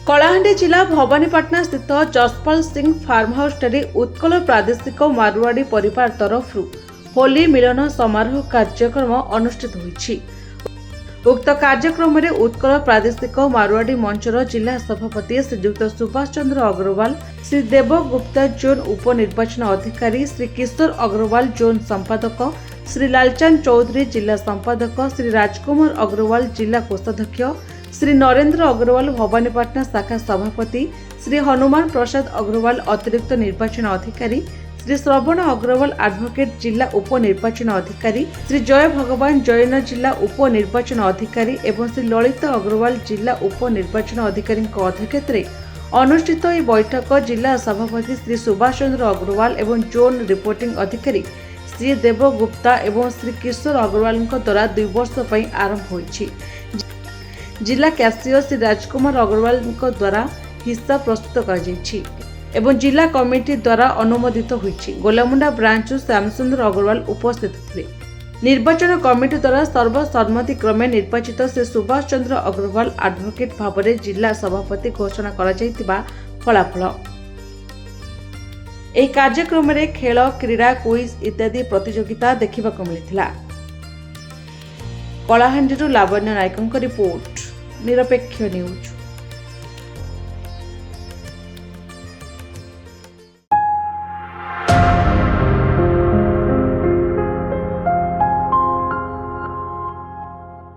कलाहांडी जिला भवानीपाटना स्थित Jaspal Singh farm house Utkal प्रादेशिक मारवाड़ी परिवार तरफ होली मिलन समारोह कार्यक्रम अनुष्ठित होईछि। उक्त कार्यक्रम में उत्कल प्रादेशिक मारवाड़ी मंचर जिला सभापति श्रीयुक्त सुभाष चंद्र अग्रवाल, श्री देव गुप्ता जोन उपनिर्वाचन अधिकारी, श्री किशोर अग्रवाल जोन संपादक, श्री लालचंद चौधरी जिला संपादक, श्री राजकुमार अग्रवाल जिला कोषाध्यक्ष, श्री नरेंद्र अग्रवाल भवानीपाटना शाखा सभापति, श्री हनुमान प्रसाद अग्रवाल अतिरिक्त निर्वाचन अधिकारी, श्री श्रवण अग्रवाल एडवोकेट जिला उपनिर्वाचन अधिकारी, श्री जय भगवान जैन जिला उपनिर्वाचन अधिकारी एवं श्री ललित अग्रवाल जिला उपनिर्वाचन अधिकारी अध्यक्षतार अनुष्ठित यह बैठक जिला सभापति श्री सुभाष चंद्र अग्रवाल एवं जोन रिपोर्टिंग अधिकारी श्री देव गुप्ता एवं श्री किशोर अग्रवाल द्वारा 2 वर्ष पर आरंभ होईछि। जिला कैशियर श्री राजकुमार अग्रवाल द्वारा हिस्सा प्रस्तुत कर एवं जिला कमिटी द्वारा अनुमोदित होईछि। गोलामुंडा ब्रांच श्यामसुंदर अग्रवाल उपस्थित थे। निर्वाचन कमिटी द्वारा सर्वसम्मति क्रमे निर्वाचित श्री सुभाष चंद्र अग्रवाल एडवोकेट भाव में जिला सभापति घोषणा करा जायतिबा फलाफल। एही कार्यक्रम में खेल, क्रीड़ा, क्विज इत्यादि प्रतियोगिता देखा मिलता। कलाहांडी लावण्य नायकों रिपोर्ट, निरपेक्ष न्यूज।